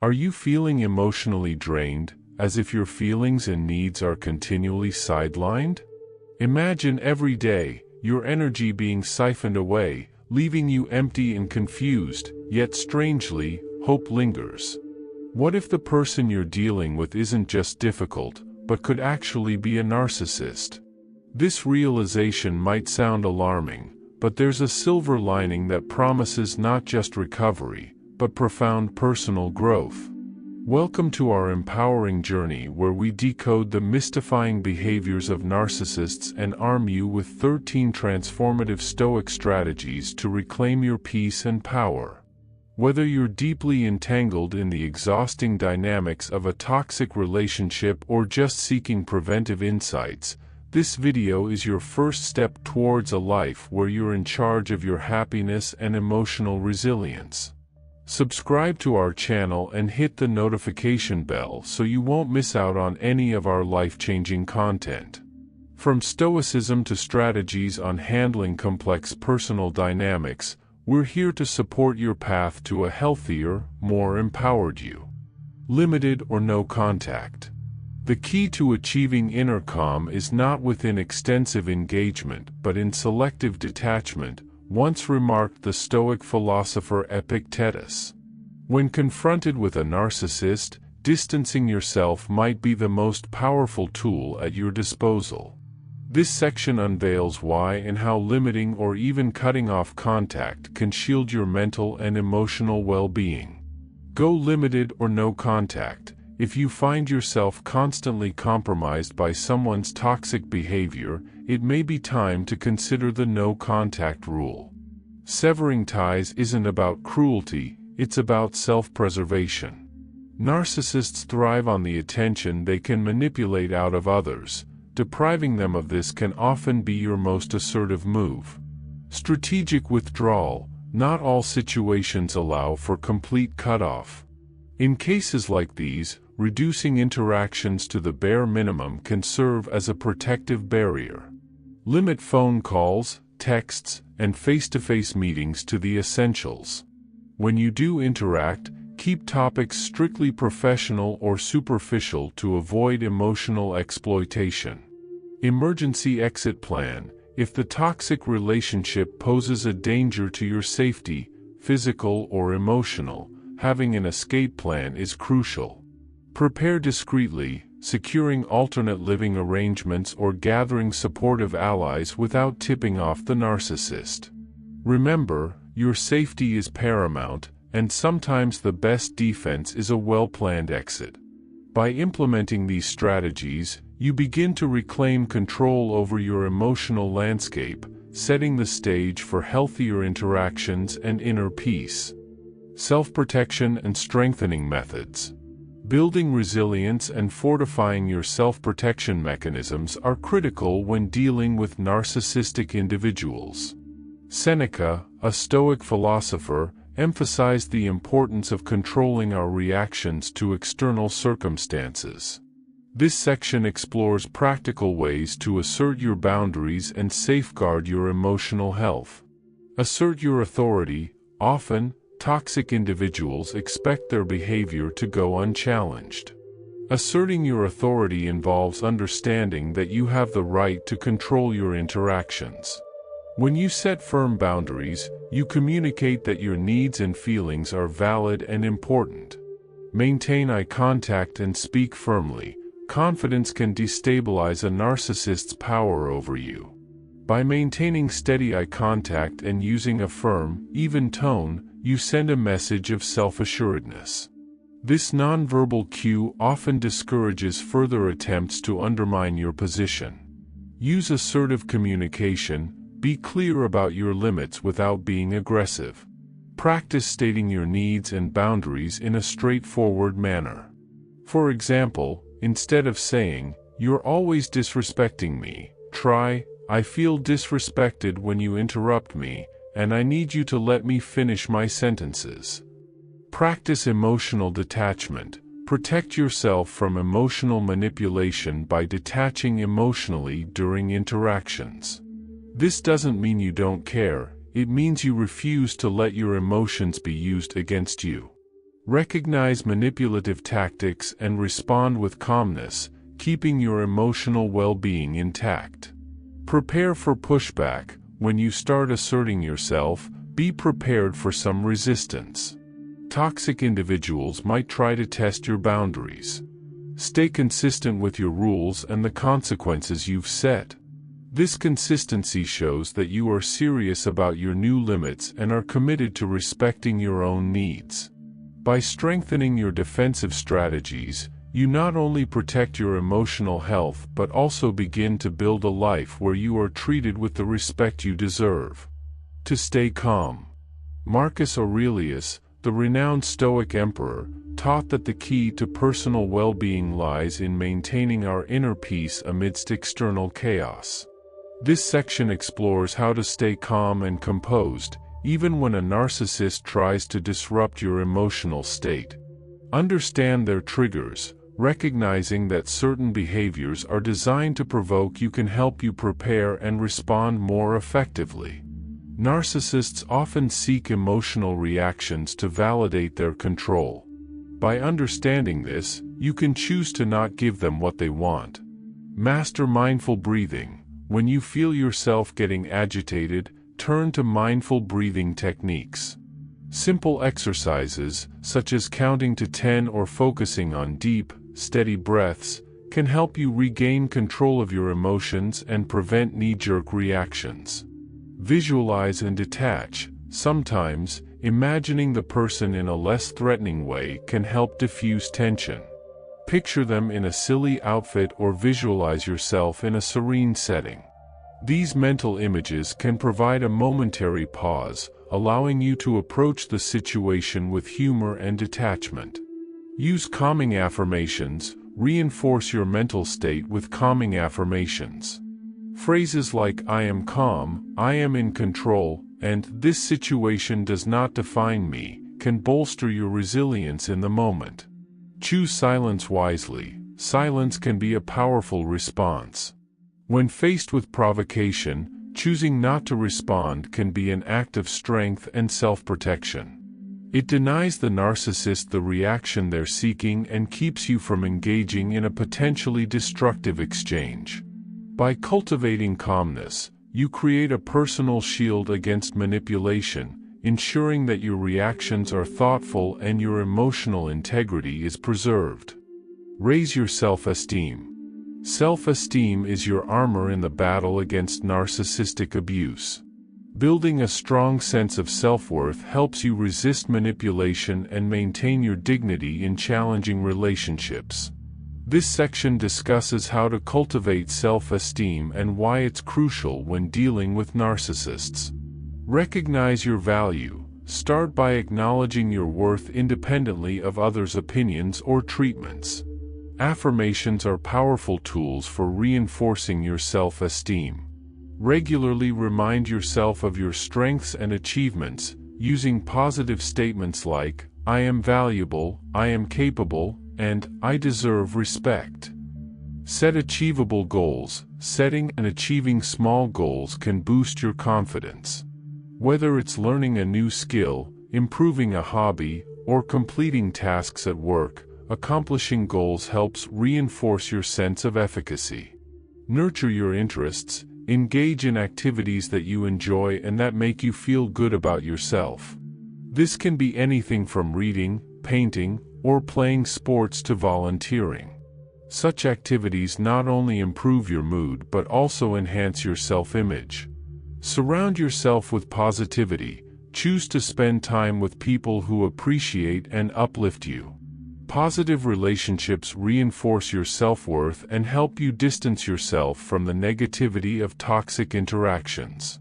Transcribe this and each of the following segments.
Are you feeling emotionally drained, as if your feelings and needs are continually sidelined? Imagine every day, your energy being siphoned away, leaving you empty and confused, yet strangely, hope lingers. What if the person you're dealing with isn't just difficult, but could actually be a narcissist? This realization might sound alarming, but there's a silver lining that promises not just recovery, but profound personal growth. Welcome to our empowering journey where we decode the mystifying behaviors of narcissists and arm you with 13 transformative Stoic strategies to reclaim your peace and power. Whether you're deeply entangled in the exhausting dynamics of a toxic relationship or just seeking preventive insights, this video is your first step towards a life where you're in charge of your happiness and emotional resilience. Subscribe to our channel and hit the notification bell so you won't miss out on any of our life-changing content. From Stoicism to strategies on handling complex personal dynamics, we're here to support your path to a healthier, more empowered you. Limited or no contact. The key to achieving inner calm is not within extensive engagement but in selective detachment, once remarked the Stoic philosopher Epictetus. When confronted with a narcissist, distancing yourself might be the most powerful tool at your disposal. This section unveils why and how limiting or even cutting off contact can shield your mental and emotional well-being. Go limited or no contact. If you find yourself constantly compromised by someone's toxic behavior, it may be time to consider the no-contact rule. Severing ties isn't about cruelty, it's about self-preservation. Narcissists thrive on the attention they can manipulate out of others. Depriving them of this can often be your most assertive move. Strategic withdrawal. Not all situations allow for complete cutoff. In cases like these, reducing interactions to the bare minimum can serve as a protective barrier. Limit phone calls, texts, and face-to-face meetings to the essentials. When you do interact, keep topics strictly professional or superficial to avoid emotional exploitation. Emergency exit plan. If the toxic relationship poses a danger to your safety, physical or emotional, having an escape plan is crucial. Prepare discreetly, securing alternate living arrangements or gathering supportive allies without tipping off the narcissist. Remember, your safety is paramount, and sometimes the best defense is a well-planned exit. By implementing these strategies, you begin to reclaim control over your emotional landscape, setting the stage for healthier interactions and inner peace. Self-protection and strengthening methods. Building resilience and fortifying your self-protection mechanisms are critical when dealing with narcissistic individuals. Seneca, a Stoic philosopher, emphasized the importance of controlling our reactions to external circumstances. This section explores practical ways to assert your boundaries and safeguard your emotional health. Assert your authority. Often, toxic individuals expect their behavior to go unchallenged. Asserting your authority involves understanding that you have the right to control your interactions. When you set firm boundaries, you communicate that your needs and feelings are valid and important. Maintain eye contact and speak firmly. Confidence can destabilize a narcissist's power over you. By maintaining steady eye contact and using a firm, even tone, you send a message of self-assuredness. This nonverbal cue often discourages further attempts to undermine your position. Use assertive communication. Be clear about your limits without being aggressive. Practice stating your needs and boundaries in a straightforward manner. For example, instead of saying, "You're always disrespecting me," try, "I feel disrespected when you interrupt me, and I need you to let me finish my sentences." Practice emotional detachment. Protect yourself from emotional manipulation by detaching emotionally during interactions. This doesn't mean you don't care, it means you refuse to let your emotions be used against you. Recognize manipulative tactics and respond with calmness, keeping your emotional well-being intact. Prepare for pushback. When you start asserting yourself, be prepared for some resistance. Toxic individuals might try to test your boundaries. Stay consistent with your rules and the consequences you've set. This consistency shows that you are serious about your new limits and are committed to respecting your own needs. By strengthening your defensive strategies, you not only protect your emotional health but also begin to build a life where you are treated with the respect you deserve. To stay calm. Marcus Aurelius, the renowned Stoic emperor, taught that the key to personal well-being lies in maintaining our inner peace amidst external chaos. This section explores how to stay calm and composed, even when a narcissist tries to disrupt your emotional state. Understand their triggers. Recognizing that certain behaviors are designed to provoke you can help you prepare and respond more effectively. Narcissists often seek emotional reactions to validate their control. By understanding this, you can choose to not give them what they want. Master mindful breathing. When you feel yourself getting agitated, turn to mindful breathing techniques. Simple exercises, such as counting to 10 or focusing on deep, steady breaths, can help you regain control of your emotions and prevent knee-jerk reactions. Visualize and detach. Sometimes, imagining the person in a less threatening way can help diffuse tension. Picture them in a silly outfit or visualize yourself in a serene setting. These mental images can provide a momentary pause, allowing you to approach the situation with humor and detachment. Use calming affirmations. Reinforce your mental state with calming affirmations. Phrases like "I am calm," "I am in control," and "this situation does not define me" can bolster your resilience in the moment. Choose silence wisely. Silence can be a powerful response. When faced with provocation, choosing not to respond can be an act of strength and self-protection. It denies the narcissist the reaction they're seeking and keeps you from engaging in a potentially destructive exchange. By cultivating calmness, you create a personal shield against manipulation, ensuring that your reactions are thoughtful and your emotional integrity is preserved. Raise your self-esteem. Self-esteem is your armor in the battle against narcissistic abuse. Building a strong sense of self-worth helps you resist manipulation and maintain your dignity in challenging relationships. This section discusses how to cultivate self-esteem and why it's crucial when dealing with narcissists. Recognize your value. Start by acknowledging your worth independently of others' opinions or treatments. Affirmations are powerful tools for reinforcing your self-esteem. Regularly remind yourself of your strengths and achievements, using positive statements like, "I am valuable," "I am capable," and "I deserve respect." Set achievable goals. Setting and achieving small goals can boost your confidence. Whether it's learning a new skill, improving a hobby, or completing tasks at work, accomplishing goals helps reinforce your sense of efficacy. Nurture your interests. Engage in activities that you enjoy and that make you feel good about yourself. This can be anything from reading, painting, or playing sports to volunteering. Such activities not only improve your mood but also enhance your self-image. Surround yourself with positivity. Choose to spend time with people who appreciate and uplift you. Positive relationships reinforce your self-worth and help you distance yourself from the negativity of toxic interactions.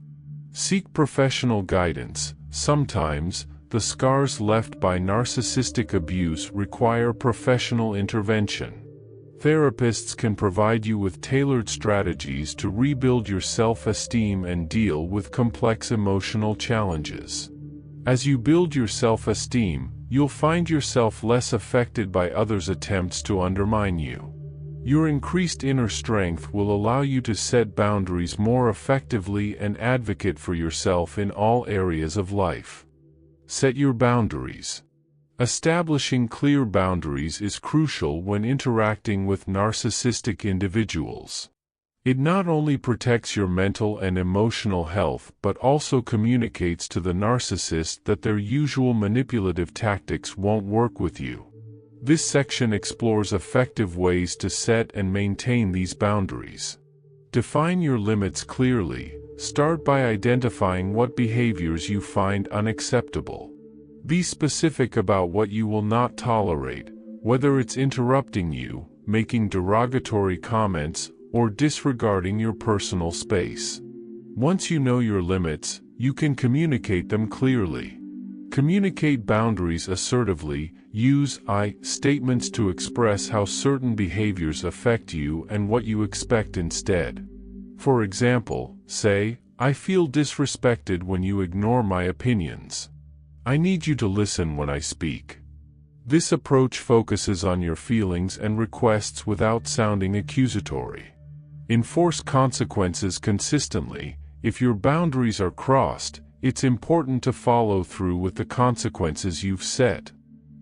Seek professional guidance. Sometimes, the scars left by narcissistic abuse require professional intervention. Therapists can provide you with tailored strategies to rebuild your self-esteem and deal with complex emotional challenges. As you build your self-esteem, you'll find yourself less affected by others' attempts to undermine you. Your increased inner strength will allow you to set boundaries more effectively and advocate for yourself in all areas of life. Set your boundaries. Establishing clear boundaries is crucial when interacting with narcissistic individuals. It not only protects your mental and emotional health but also communicates to the narcissist that their usual manipulative tactics won't work with you. This section explores effective ways to set and maintain these boundaries. Define your limits clearly. Start by identifying what behaviors you find unacceptable. Be specific about what you will not tolerate, whether it's interrupting you, making derogatory comments, or disregarding your personal space. Once you know your limits, you can communicate them clearly. Communicate boundaries assertively. Use I statements to express how certain behaviors affect you and what you expect instead. For example, say, "I feel disrespected when you ignore my opinions. I need you to listen when I speak." This approach focuses on your feelings and requests without sounding accusatory. Enforce consequences consistently. If your boundaries are crossed, it's important to follow through with the consequences you've set.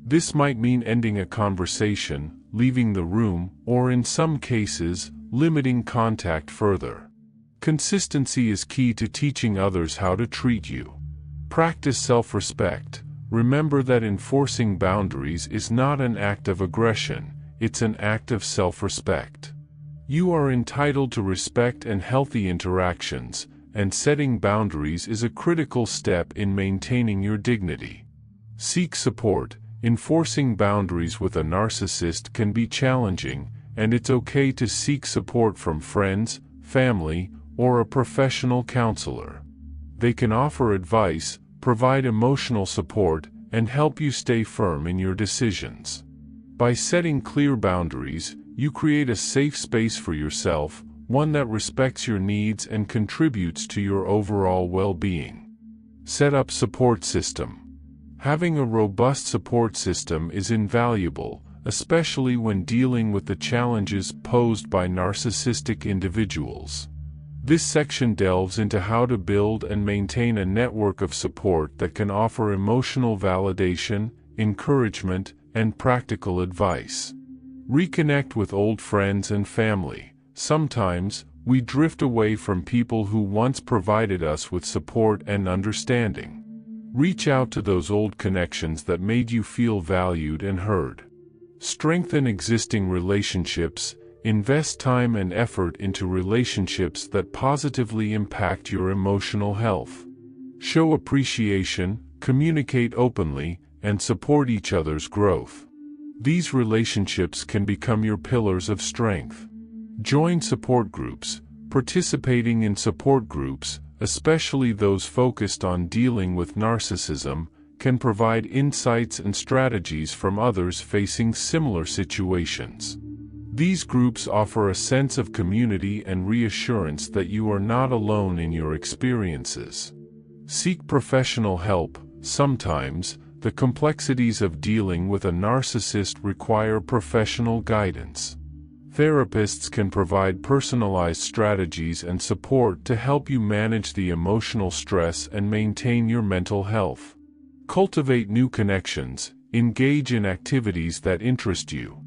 This might mean ending a conversation, leaving the room, or in some cases, limiting contact further. Consistency is key to teaching others how to treat you. Practice self-respect. Remember that enforcing boundaries is not an act of aggression, it's an act of self-respect. You are entitled to respect and healthy interactions, and setting boundaries is a critical step in maintaining your dignity. Seek support. Enforcing boundaries with a narcissist can be challenging, and it's okay to seek support from friends, family, or a professional counselor. They can offer advice, provide emotional support, and help you stay firm in your decisions. By setting clear boundaries, you create a safe space for yourself, one that respects your needs and contributes to your overall well-being. Set up support system. Having a robust support system is invaluable, especially when dealing with the challenges posed by narcissistic individuals. This section delves into how to build and maintain a network of support that can offer emotional validation, encouragement, and practical advice. Reconnect with old friends and family. Sometimes, we drift away from people who once provided us with support and understanding. Reach out to those old connections that made you feel valued and heard. Strengthen existing relationships. Invest time and effort into relationships that positively impact your emotional health. Show appreciation, communicate openly, and support each other's growth. These relationships can become your pillars of strength. Join support groups. Participating in support groups, especially those focused on dealing with narcissism, can provide insights and strategies from others facing similar situations. These groups offer a sense of community and reassurance that you are not alone in your experiences. Seek professional help. Sometimes, the complexities of dealing with a narcissist require professional guidance. Therapists can provide personalized strategies and support to help you manage the emotional stress and maintain your mental health. Cultivate new connections. Engage in activities that interest you.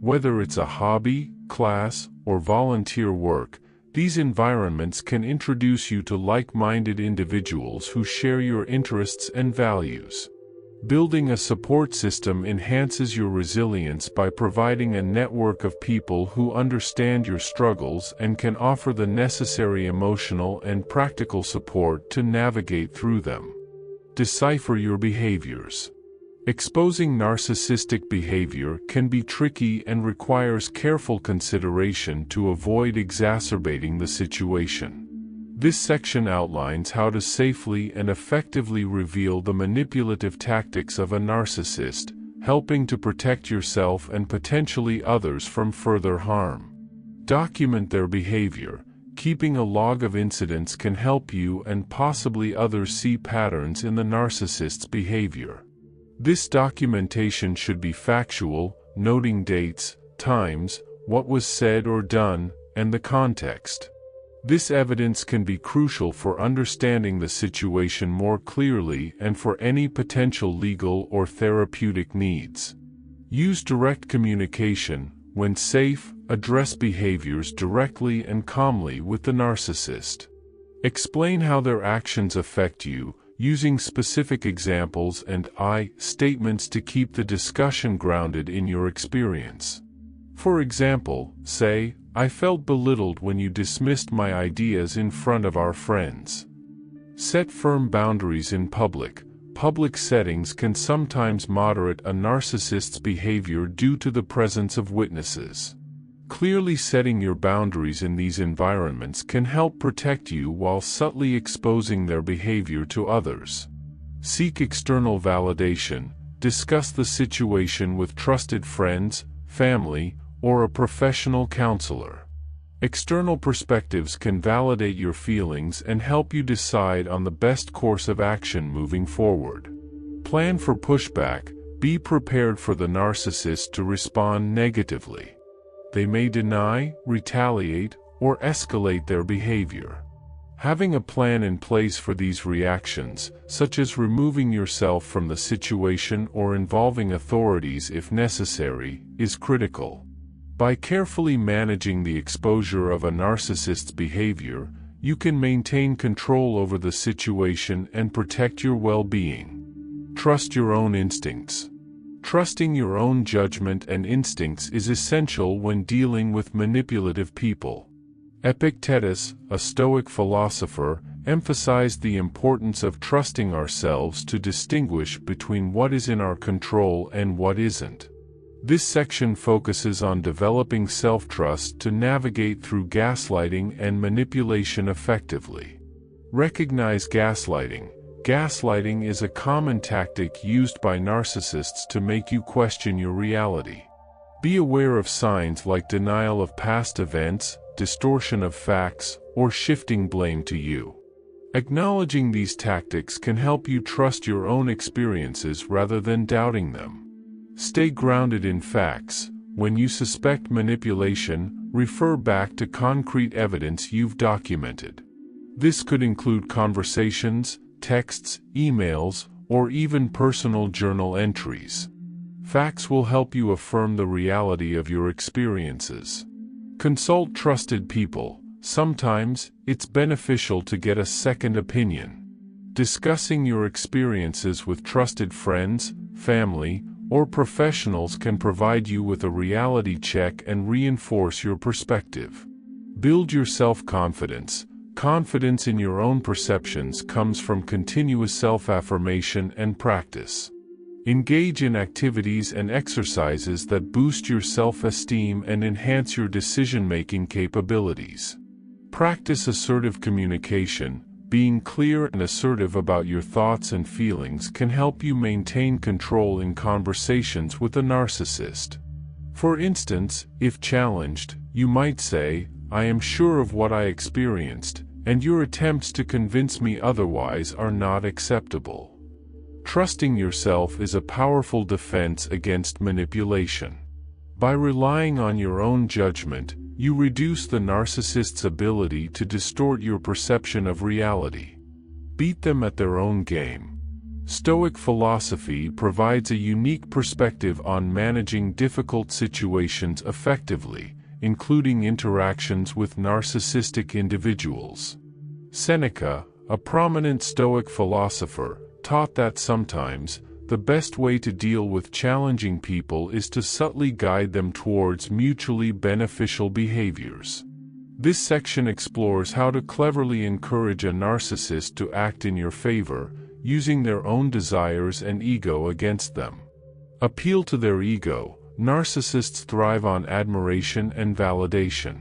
Whether it's a hobby, class, or volunteer work, these environments can introduce you to like-minded individuals who share your interests and values. Building a support system enhances your resilience by providing a network of people who understand your struggles and can offer the necessary emotional and practical support to navigate through them. Decipher your behaviors. Exposing narcissistic behavior can be tricky and requires careful consideration to avoid exacerbating the situation. This section outlines how to safely and effectively reveal the manipulative tactics of a narcissist, helping to protect yourself and potentially others from further harm. Document their behavior. Keeping a log of incidents can help you and possibly others see patterns in the narcissist's behavior. This documentation should be factual, noting dates, times, what was said or done, and the context. This evidence can be crucial for understanding the situation more clearly and for any potential legal or therapeutic needs. Use direct communication. When safe, address behaviors directly and calmly with the narcissist. Explain how their actions affect you, using specific examples and I statements to keep the discussion grounded in your experience. For example, say, "I felt belittled when you dismissed my ideas in front of our friends." Set firm boundaries in public. Public settings can sometimes moderate a narcissist's behavior due to the presence of witnesses. Clearly setting your boundaries in these environments can help protect you while subtly exposing their behavior to others. Seek external validation. Discuss the situation with trusted friends, family, or a professional counselor. External perspectives can validate your feelings and help you decide on the best course of action moving forward. Plan for pushback. Be prepared for the narcissist to respond negatively. They may deny, retaliate, or escalate their behavior. Having a plan in place for these reactions, such as removing yourself from the situation or involving authorities if necessary, is critical. By carefully managing the exposure of a narcissist's behavior, you can maintain control over the situation and protect your well-being. Trust your own instincts. Trusting your own judgment and instincts is essential when dealing with manipulative people. Epictetus, a Stoic philosopher, emphasized the importance of trusting ourselves to distinguish between what is in our control and what isn't. This section focuses on developing self-trust to navigate through gaslighting and manipulation effectively. Recognize gaslighting. Gaslighting is a common tactic used by narcissists to make you question your reality. Be aware of signs like denial of past events, distortion of facts, or shifting blame to you. Acknowledging these tactics can help you trust your own experiences rather than doubting them. Stay grounded in facts. When you suspect manipulation, refer back to concrete evidence you've documented. This could include conversations, texts, emails, or even personal journal entries. Facts will help you affirm the reality of your experiences. Consult trusted people. Sometimes, it's beneficial to get a second opinion. Discussing your experiences with trusted friends, family, or professionals can provide you with a reality check and reinforce your perspective. Build your self-confidence. Confidence in your own perceptions comes from continuous self-affirmation and practice. Engage in activities and exercises that boost your self-esteem and enhance your decision-making capabilities. Practice assertive communication. Being clear and assertive about your thoughts and feelings can help you maintain control in conversations with a narcissist. For instance, if challenged, you might say, "I am sure of what I experienced, and your attempts to convince me otherwise are not acceptable." Trusting yourself is a powerful defense against manipulation. By relying on your own judgment, you reduce the narcissist's ability to distort your perception of reality. Beat them at their own game. Stoic philosophy provides a unique perspective on managing difficult situations effectively, including interactions with narcissistic individuals. Seneca, a prominent Stoic philosopher, taught that sometimes, the best way to deal with challenging people is to subtly guide them towards mutually beneficial behaviors. This section explores how to cleverly encourage a narcissist to act in your favor, using their own desires and ego against them. Appeal to their ego. Narcissists thrive on admiration and validation.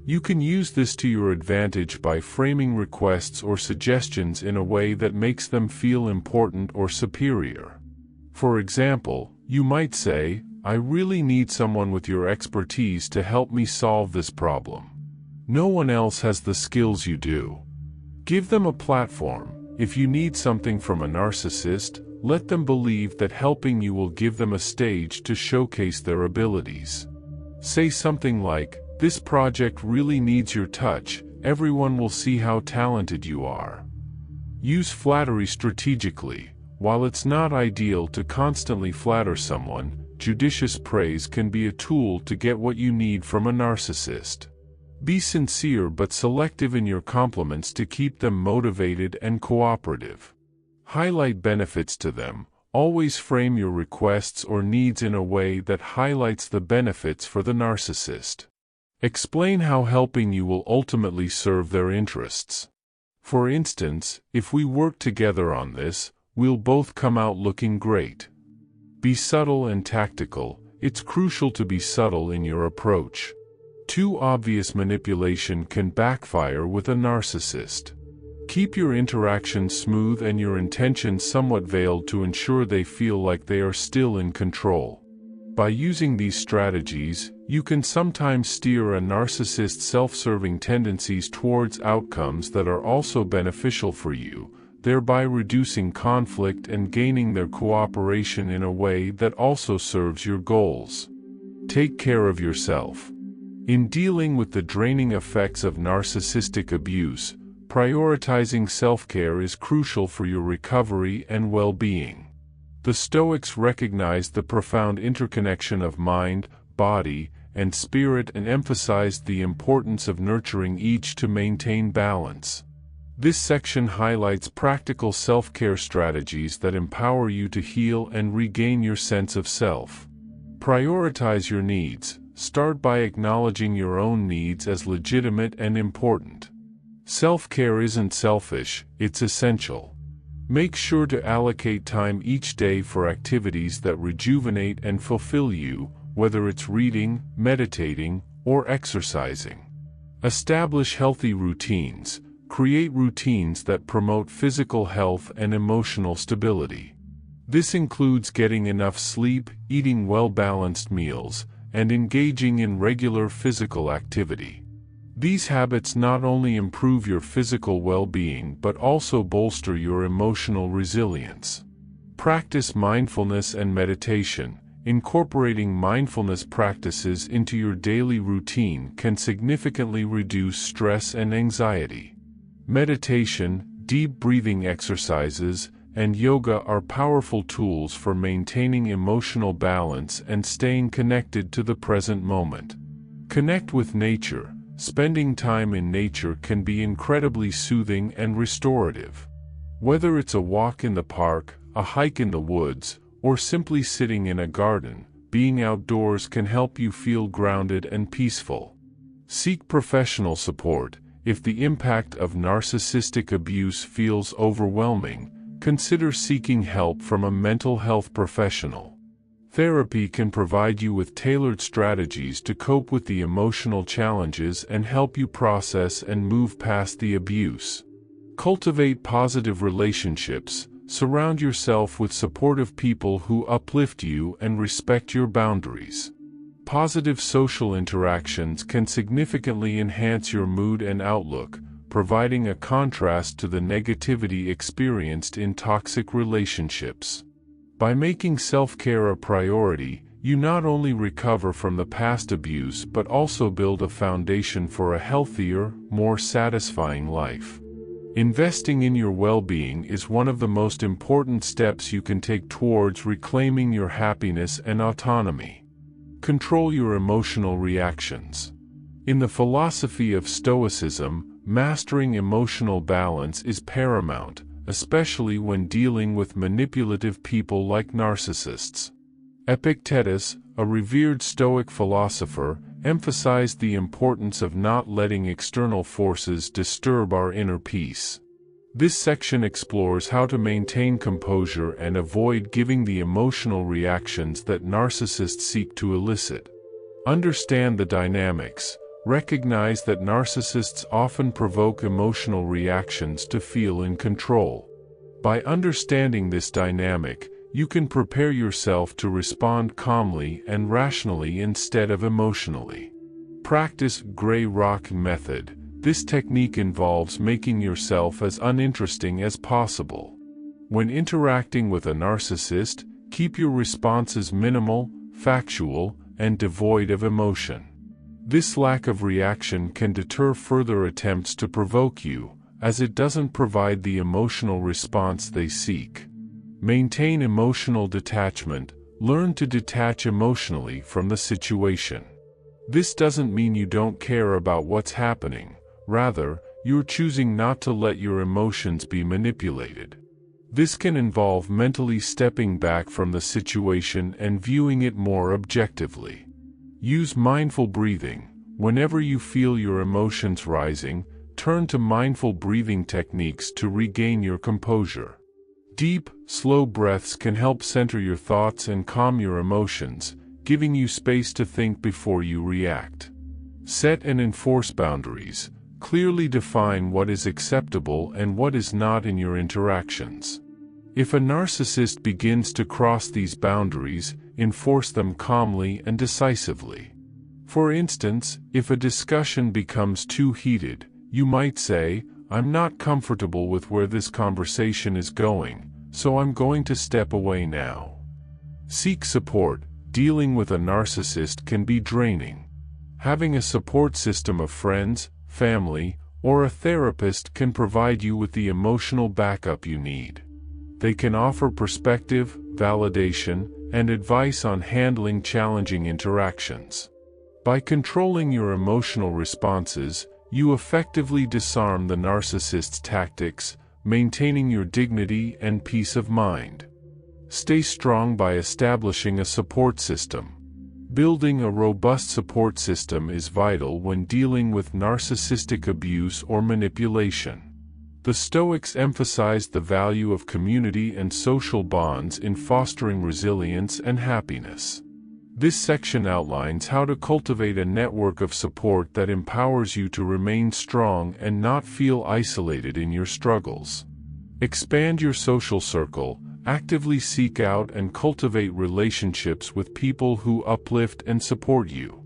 You can use this to your advantage by framing requests or suggestions in a way that makes them feel important or superior. For example, you might say, "I really need someone with your expertise to help me solve this problem. No one else has the skills you do." Give them a platform. If you need something from a narcissist, let them believe that helping you will give them a stage to showcase their abilities. Say something like, "This project really needs your touch, everyone will see how talented you are. Use flattery strategically. While it's not ideal to constantly flatter someone, judicious praise can be a tool to get what you need from a narcissist. Be sincere but selective in your compliments to keep them motivated and cooperative. Highlight benefits to them. Always frame your requests or needs in a way that highlights the benefits for the narcissist. Explain how helping you will ultimately serve their interests. For instance, if we work together on this, we'll both come out looking great. Be subtle and tactical. It's crucial to be subtle in your approach. Too obvious manipulation can backfire with a narcissist. Keep your interactions smooth and your intentions somewhat veiled to ensure they feel like they are still in control. By using these strategies, you can sometimes steer a narcissist's self-serving tendencies towards outcomes that are also beneficial for you, thereby reducing conflict and gaining their cooperation in a way that also serves your goals. Take care of yourself. In dealing with the draining effects of narcissistic abuse, prioritizing self-care is crucial for your recovery and well-being. The Stoics recognized the profound interconnection of mind, body, and spirit and emphasized the importance of nurturing each to maintain balance. This section highlights practical self-care strategies that empower you to heal and regain your sense of self. Prioritize your needs. Start by acknowledging your own needs as legitimate and important. Self-care isn't selfish, it's essential. Make sure to allocate time each day for activities that rejuvenate and fulfill you, whether it's reading, meditating, or exercising. Establish healthy routines. Create routines that promote physical health and emotional stability. This includes getting enough sleep, eating well-balanced meals, and engaging in regular physical activity. These habits not only improve your physical well-being but also bolster your emotional resilience. Practice mindfulness and meditation. Incorporating mindfulness practices into your daily routine can significantly reduce stress and anxiety. Meditation, deep breathing exercises, and yoga are powerful tools for maintaining emotional balance and staying connected to the present moment. Connect with nature. Spending time in nature can be incredibly soothing and restorative. Whether it's a walk in the park, a hike in the woods, or simply sitting in a garden, being outdoors can help you feel grounded and peaceful. Seek professional support. If the impact of narcissistic abuse feels overwhelming, consider seeking help from a mental health professional. Therapy can provide you with tailored strategies to cope with the emotional challenges and help you process and move past the abuse. Cultivate positive relationships. Surround yourself with supportive people who uplift you and respect your boundaries. Positive social interactions can significantly enhance your mood and outlook, providing a contrast to the negativity experienced in toxic relationships. By making self-care a priority, you not only recover from the past abuse but also build a foundation for a healthier, more satisfying life. Investing in your well-being is one of the most important steps you can take towards reclaiming your happiness and autonomy. Control your emotional reactions. In the philosophy of Stoicism, mastering emotional balance is paramount, especially when dealing with manipulative people like narcissists. Epictetus, a revered Stoic philosopher, emphasized the importance of not letting external forces disturb our inner peace. This section explores how to maintain composure and avoid giving the emotional reactions that narcissists seek to elicit. Understand the dynamics. Recognize that narcissists often provoke emotional reactions to feel in control. By understanding this dynamic, you can prepare yourself to respond calmly and rationally instead of emotionally. Practice Gray Rock Method. This technique involves making yourself as uninteresting as possible. When interacting with a narcissist, keep your responses minimal, factual, and devoid of emotion. This lack of reaction can deter further attempts to provoke you, as it doesn't provide the emotional response they seek. Maintain emotional detachment. Learn to detach emotionally from the situation. This doesn't mean you don't care about what's happening. Rather, you're choosing not to let your emotions be manipulated. This can involve mentally stepping back from the situation and viewing it more objectively. Use mindful breathing. Whenever you feel your emotions rising, turn to mindful breathing techniques to regain your composure. Deep, slow breaths can help center your thoughts and calm your emotions, giving you space to think before you react. Set and enforce boundaries. Clearly define what is acceptable and what is not in your interactions. If a narcissist begins to cross these boundaries, enforce them calmly and decisively. For instance, if a discussion becomes too heated, you might say, "I'm not comfortable with where this conversation is going, so I'm going to step away now." Seek support. Dealing with a narcissist can be draining. Having a support system of friends, family, or a therapist can provide you with the emotional backup you need. They can offer perspective, validation, and advice on handling challenging interactions. By controlling your emotional responses, you effectively disarm the narcissist's tactics, maintaining your dignity and peace of mind. Stay strong by establishing a support system. Building a robust support system is vital when dealing with narcissistic abuse or manipulation. The Stoics emphasized the value of community and social bonds in fostering resilience and happiness. This section outlines how to cultivate a network of support that empowers you to remain strong and not feel isolated in your struggles. Expand your social circle. Actively seek out and cultivate relationships with people who uplift and support you.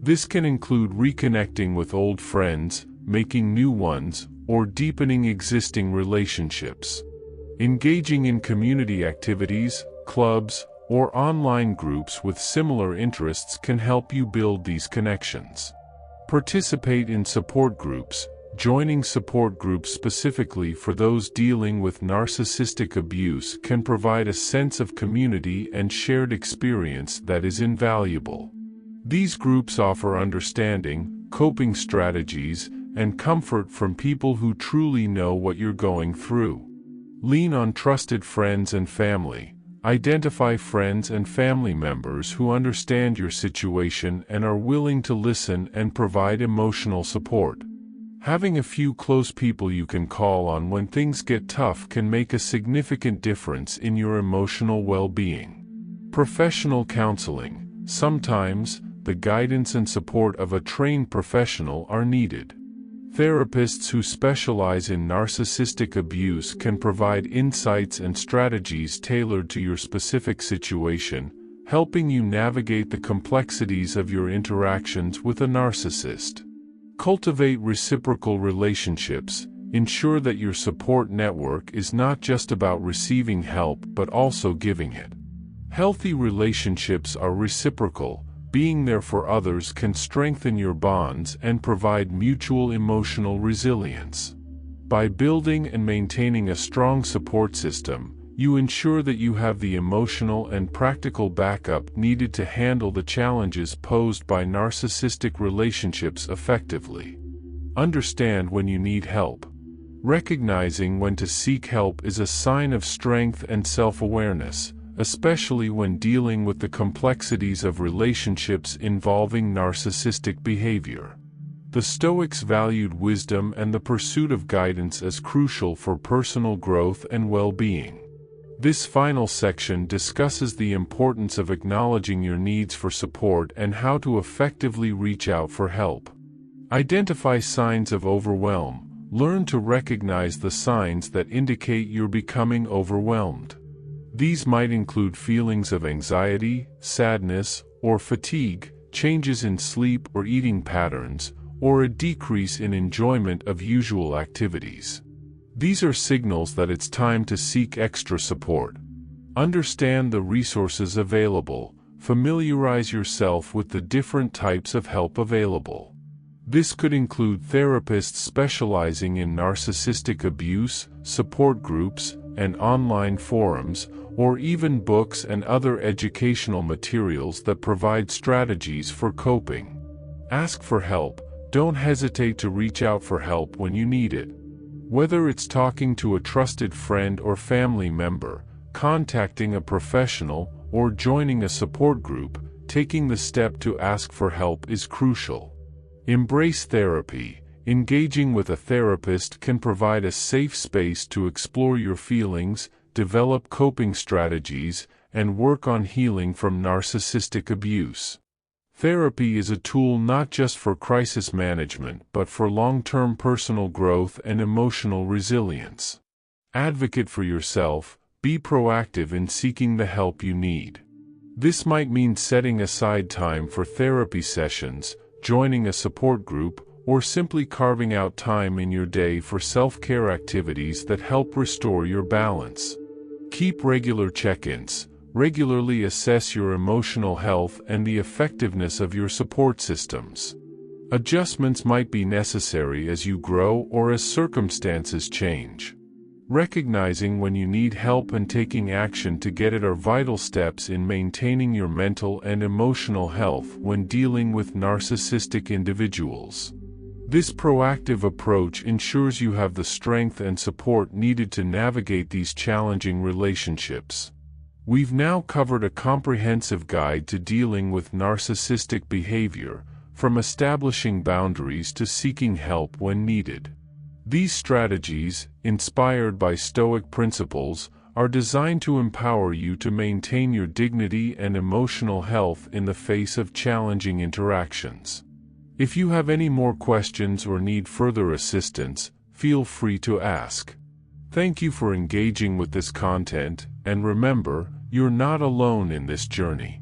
This can include reconnecting with old friends, making new ones, or deepening existing relationships. Engaging in community activities, clubs, or online groups with similar interests can help you build these connections. Participate in support groups. Joining support groups specifically for those dealing with narcissistic abuse can provide a sense of community and shared experience that is invaluable. These groups offer understanding, coping strategies, and comfort from people who truly know what you're going through. Lean on trusted friends and family. Identify friends and family members who understand your situation and are willing to listen and provide emotional support. Having a few close people you can call on when things get tough can make a significant difference in your emotional well-being. Professional counseling. Sometimes, the guidance and support of a trained professional are needed. Therapists who specialize in narcissistic abuse can provide insights and strategies tailored to your specific situation, helping you navigate the complexities of your interactions with a narcissist. Cultivate reciprocal relationships. Ensure that your support network is not just about receiving help but also giving it. Healthy relationships are reciprocal. Being there for others can strengthen your bonds and provide mutual emotional resilience. By building and maintaining a strong support system, you ensure that you have the emotional and practical backup needed to handle the challenges posed by narcissistic relationships effectively. Understand when you need help. Recognizing when to seek help is a sign of strength and self-awareness, especially when dealing with the complexities of relationships involving narcissistic behavior. The Stoics valued wisdom and the pursuit of guidance as crucial for personal growth and well-being. This final section discusses the importance of acknowledging your needs for support and how to effectively reach out for help. Identify signs of overwhelm. Learn to recognize the signs that indicate you're becoming overwhelmed. These might include feelings of anxiety, sadness, or fatigue, changes in sleep or eating patterns, or a decrease in enjoyment of usual activities. These are signals that it's time to seek extra support. Understand the resources available. Familiarize yourself with the different types of help available. This could include therapists specializing in narcissistic abuse, support groups, and online forums, or even books and other educational materials that provide strategies for coping. Ask for help. Don't hesitate to reach out for help when you need it. Whether it's talking to a trusted friend or family member, contacting a professional, or joining a support group, taking the step to ask for help is crucial. Embrace therapy. Engaging with a therapist can provide a safe space to explore your feelings, develop coping strategies, and work on healing from narcissistic abuse. Therapy is a tool not just for crisis management but for long-term personal growth and emotional resilience. Advocate for yourself. Be proactive in seeking the help you need. This might mean setting aside time for therapy sessions, joining a support group, or simply carving out time in your day for self-care activities that help restore your balance. Keep regular check-ins. Regularly assess your emotional health and the effectiveness of your support systems. Adjustments might be necessary as you grow or as circumstances change. Recognizing when you need help and taking action to get it are vital steps in maintaining your mental and emotional health when dealing with narcissistic individuals. This proactive approach ensures you have the strength and support needed to navigate these challenging relationships. We've now covered a comprehensive guide to dealing with narcissistic behavior, from establishing boundaries to seeking help when needed. These strategies, inspired by Stoic principles, are designed to empower you to maintain your dignity and emotional health in the face of challenging interactions. If you have any more questions or need further assistance, feel free to ask. Thank you for engaging with this content, and remember, you're not alone in this journey.